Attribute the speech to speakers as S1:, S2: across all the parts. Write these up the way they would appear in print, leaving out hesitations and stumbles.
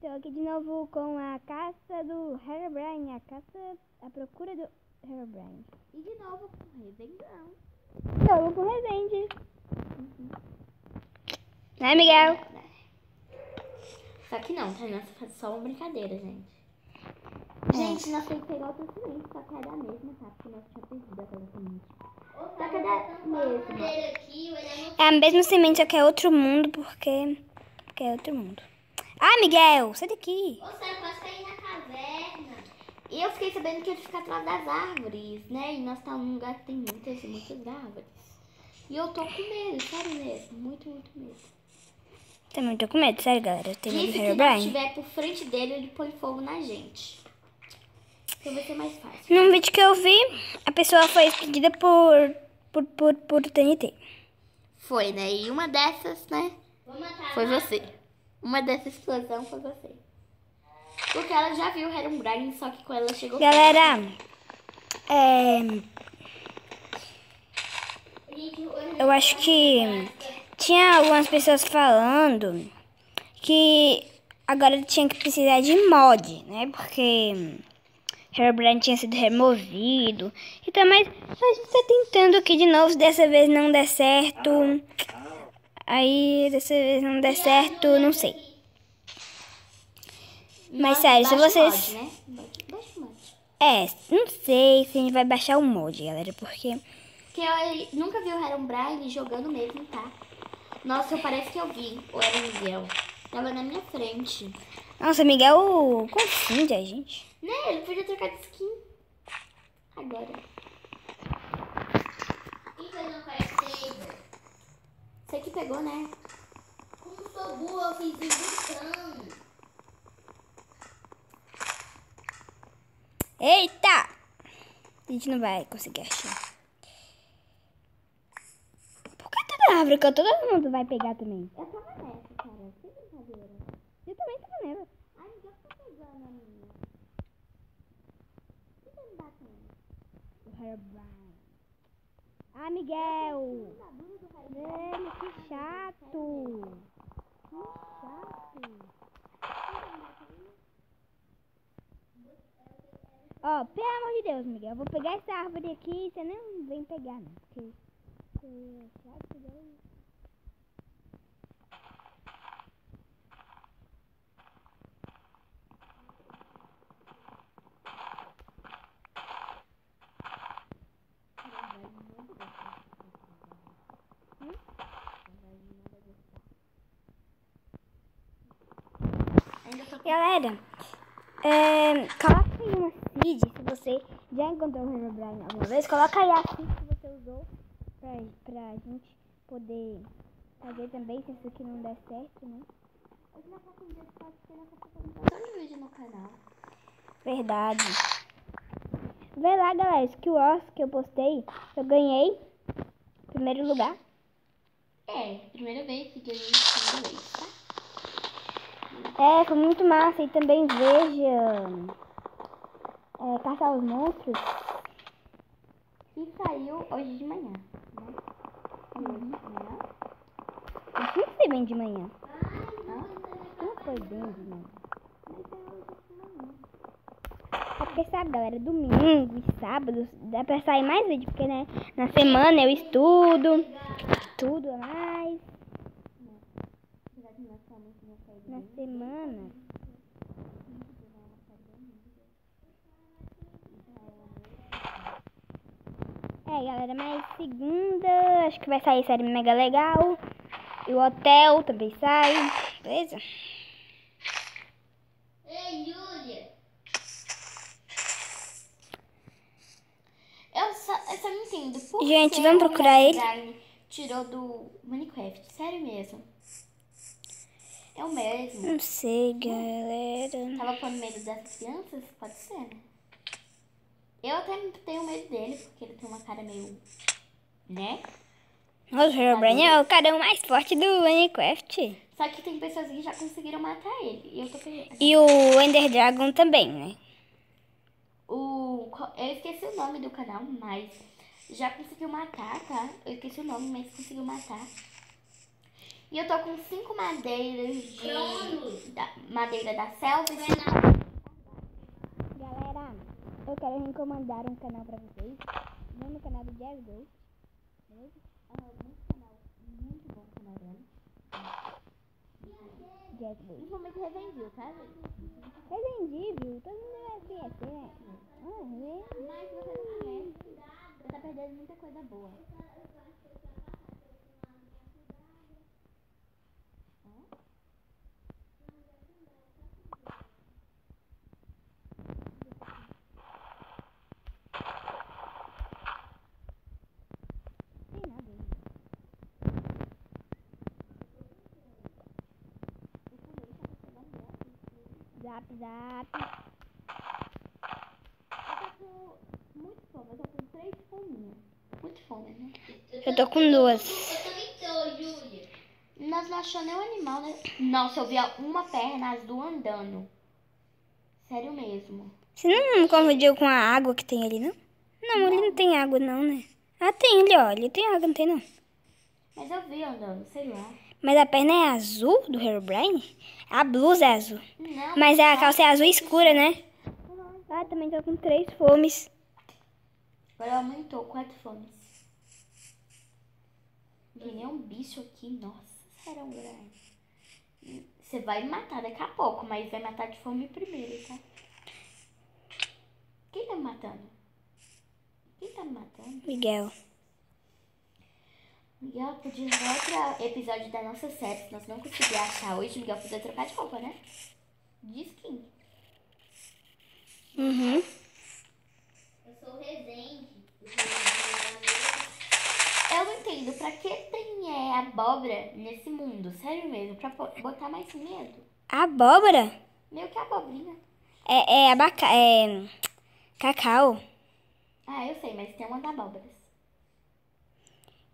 S1: Tô aqui de novo com a caça do Herobrine, a procura do Herobrine.
S2: E de novo com Revengão.
S1: De novo com Resende. Né, Miguel?
S2: Só que não, tá? Nós fazemos só uma brincadeira, gente. Gente, nós temos que pegar outra semente, só que é da mesma, tá? Porque nós tínhamos perdido aquela semente. Só que é da mesma.
S1: É a mesma semente, só que é outro mundo, porque é outro mundo. Ah, Miguel, sai daqui.
S2: Ô, Sara, quase caí na caverna. E eu fiquei sabendo que ele fica atrás das árvores, né? E nós estamos num lugar que tem muitas árvores. E eu tô com medo, sério mesmo. Muito medo.
S1: Também tô com medo, sério, galera. Eu tenho medo
S2: Disse
S1: do
S2: que se
S1: Herobrine.
S2: estiver por frente dele, ele põe fogo na gente. Então vai ser mais fácil.
S1: Num vídeo que eu vi, a pessoa foi explodida por TNT.
S2: Foi, né? E uma dessas, né? Foi você. Uma dessas explosão foi você. Porque ela já viu o Herobrine, só que quando ela chegou...
S1: Galera, eu acho que tinha algumas pessoas falando que agora tinha que precisar de mod, né? Porque Herobrine tinha sido removido. Então, mas a gente tá tentando aqui de novo. Dessa vez não der certo. Aí, dessa vez não der certo, não sei. Mas sério, se vocês...
S2: Mod, né? Baixa o mod.
S1: Não sei se a gente vai baixar o mod, galera, porque...
S2: Porque eu nunca vi o Herobrine jogando mesmo, tá? Nossa, parece que eu vi. Ou era o Miguel. Tava na minha frente.
S1: Nossa, Miguel confunde a gente.
S2: Né? Ele podia trocar de skin. Agora. Quem foi no Saber? Você que pegou, né? Como sou boa, eu fiz ilusão.
S1: Eita! A gente não vai conseguir achar. Por que toda árvore que todo mundo vai pegar também?
S2: Eu tava nessa, cara. Que brincadeira.
S1: Eu também tava nela.
S2: Ai, Miguel tá pegando a minha. Por que tá me batendo?
S1: O Herobrine. Ah, Miguel! Velho, que chato! Que chato! Ó, pelo amor de Deus, Miguel, eu vou pegar essa árvore aqui e você nem vem pegar, não. Porque você é chato, velho. Galera, coloca aí uma seed se você já encontrou o Herobrine alguma vez. Coloca aí a seed que você usou pra gente poder fazer também, se isso aqui não der certo, né?
S2: Hoje nós vamos fazer porque nós vamos fazer um vídeo no canal.
S1: Verdade. Vê lá, galera, esse QOS que eu postei, eu ganhei primeiro lugar.
S2: Primeira vez que ganhei primeira vez, tá?
S1: Foi muito massa. E também veja Caça aos Monstros.
S2: E saiu hoje de manhã, né? Saiu hoje de manhã.
S1: Acho que não foi bem de manhã.
S2: Hã?
S1: Não foi bem de manhã.
S2: Mas saiu hoje de manhã.
S1: É porque, sabe, galera, domingo e sábado dá pra sair mais vídeo. Porque, né, na semana eu estudo a mais. Na semana. Galera, mas segunda acho que vai sair série mega legal. E o hotel também sai. Beleza?
S2: Ei, Júlia! Eu só não entendo por
S1: Gente,
S2: que
S1: vamos
S2: o
S1: procurar ele.
S2: Herobrine tirou do Minecraft. Sério mesmo. É o mesmo.
S1: Não sei, galera.
S2: Tava pondo medo dessas crianças? Pode ser, né? Eu até tenho medo dele, porque ele tem uma cara meio... né?
S1: Nossa, o Herobrine é o carão mais forte do Minecraft.
S2: Só que tem pessoas que já conseguiram matar ele. E eu tô perdendo.
S1: E o Ender Dragon também, né?
S2: Eu esqueci o nome do canal, mas já conseguiu matar, tá? Eu esqueci o nome, mas conseguiu matar. E eu tô com 5 madeiras madeira da selva.
S1: Galera, eu quero recomendar um canal pra vocês. O nome do canal do Jazz Ghost. Beleza?
S2: Muito bom canal dela.
S1: Jazz Ghost.
S2: Principalmente Revendil, tá, gente?
S1: Revendível, todo mundo vai conhecer, né?
S2: Mas se você não conhece, você tá perdendo muita coisa boa.
S1: Tem nada aí. Zap, zap.
S2: Eu tô com muito fome, eu tô com 3 fominhas. Muito fome, né?
S1: Eu tô com 2.
S2: Eu também tô, Júlia. Nós não achamos nenhum animal, né? Nossa, eu vi uma perna, as duas andando. Sério mesmo.
S1: Você não confundiu com a água que tem ali, não? Não, ali não tem água, não, né? Ah, tem ali, ó. Ali tem água, não tem, não.
S2: Mas eu vi andando, sei lá.
S1: Mas a perna é azul do Herobrine? A blusa é azul.
S2: Não.
S1: Mas a calça é azul escura, né? Ah, também tô com 3 fomes.
S2: Agora aumentou 4 fomes. Tem nem um bicho aqui, nossa, será um grande. Você vai me matar daqui a pouco, mas vai matar de fome primeiro, tá? Quem tá me matando? Quem tá me matando?
S1: Miguel.
S2: Miguel, podia ver outro episódio da nossa série. Se nós não conseguir achar hoje, Miguel podia trocar de roupa, né? De skin.
S1: Uhum.
S2: Eu sou o Resende. Eu não entendo pra que tem abóbora nesse mundo. Sério mesmo, pra botar mais medo.
S1: Abóbora?
S2: Meio que abobrinha.
S1: É cacau.
S2: Ah, eu sei, mas tem umas abóboras.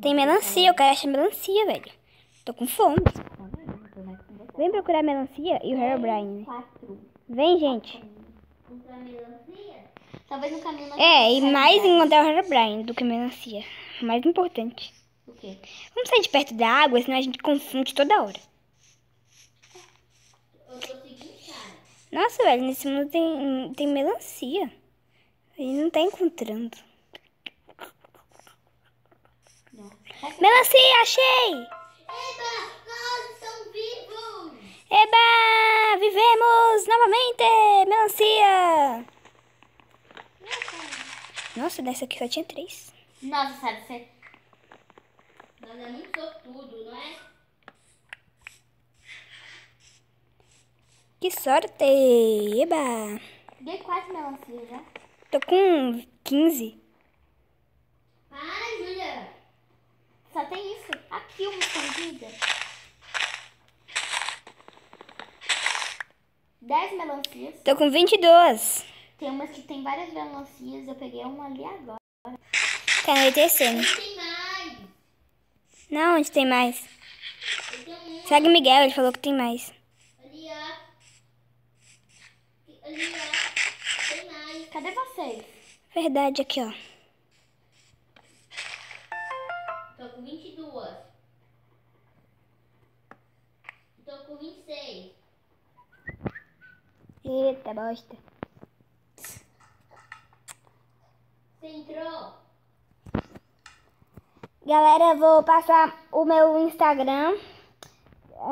S1: Tem melancia, eu quero achar melancia, velho. Tô com fome. Vem procurar melancia e o Herobrine.
S2: 4.
S1: Vem, gente.
S2: Encontrar melancia? Talvez no caminho nós
S1: E mais encontrar o Herobrine do que melancia. Mais importante.
S2: O quê?
S1: Vamos sair de perto da água, senão a gente confunde toda hora.
S2: Eu tô seguindo, cara.
S1: Nossa, velho, nesse mundo tem melancia. A gente não tá encontrando.
S2: Não.
S1: Melancia, achei!
S2: Eba, nós estamos vivos!
S1: Eba! Vivemos novamente! Melancia! Nossa, dessa aqui só tinha 3.
S2: Nossa, sabe, você... Nós é muito sortudo, não é?
S1: Que sorte! Eba!
S2: Dei 4 melancias já.
S1: Tô com 15.
S2: Para, Júlia! Só tem isso. Aqui uma escondida. 10 melancias.
S1: Tô com 22.
S2: Tem umas que tem várias melancias. Eu peguei uma ali agora.
S1: Tá anoitecendo.
S2: Tem mais.
S1: Não, onde tem mais?
S2: Eu tenho uma
S1: Segue o Miguel, ele falou que tem mais.
S2: ali, ó. Ali, ó. Tem mais. Cadê vocês?
S1: Verdade, aqui, ó.
S2: Tô com 22. Tô com 26.
S1: Eita, bosta.
S2: Você entrou?
S1: Galera, eu vou passar o meu Instagram.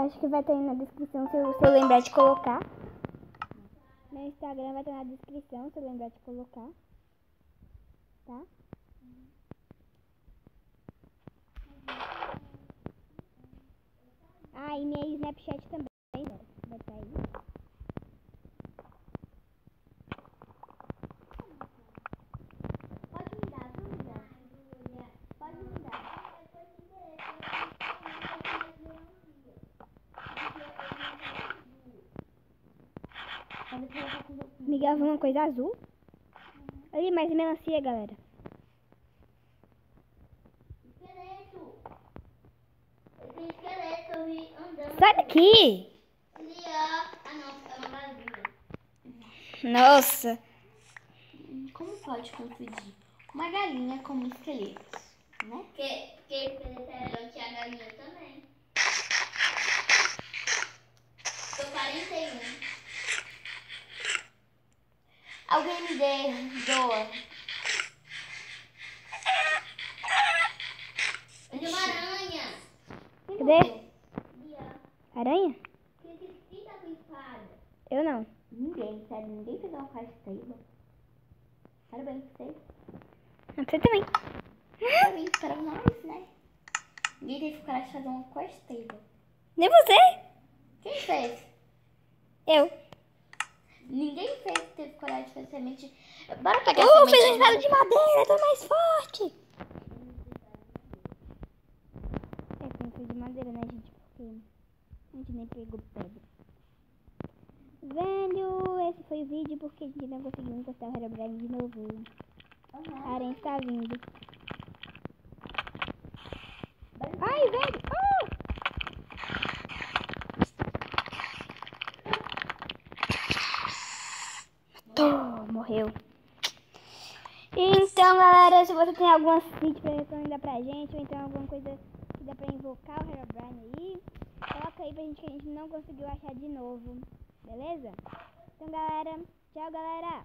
S1: Acho que vai estar aí na descrição se eu lembrar de colocar. Meu Instagram vai estar na descrição se eu lembrar de colocar. Tá? Ah, e minha Snapchat também, galera. Vai estar aí.
S2: Pode me dar, pode me dar. Pode me dar.
S1: Miguel viu uma coisa azul. Ali, mais melancia, galera.
S2: Esqueleto. Tem esqueleto, eu vi andando.
S1: Sai daqui!
S2: Ali, ó. Ah, não, é uma vazia.
S1: Nossa.
S2: Como pode confundir uma galinha com um esqueleto, né? Porque esqueleto é grande e a galinha também. Alguém me dê, doa. Onde é uma aranha?
S1: Cadê? Aranha?
S2: Quem tá com espada?
S1: Eu não.
S2: Ninguém, sério, ninguém pegou uma quest table. Parabéns pra vocês.
S1: Você também.
S2: Parabéns para nós, né? Ninguém teve coragem de fazer uma quest table.
S1: Nem você?
S2: Quem fez?
S1: Eu.
S2: Ninguém teve coragem de fazer semente. Bora pegar semente.
S1: Fez uma espada de madeira, tô mais forte. Foi de madeira, né, gente? Porque a gente nem pegou pedra. Velho, esse foi o vídeo porque a gente não conseguiu encostar o Herobrine de novo. A aranha está vindo. Ai, velho! Morreu. Então, galera, se você tem algum vídeo pra recomendar pra gente, ou então alguma coisa que dá pra invocar o Herobrine aí, coloca aí pra gente que a gente não conseguiu achar de novo. Beleza? Então, galera, tchau, galera!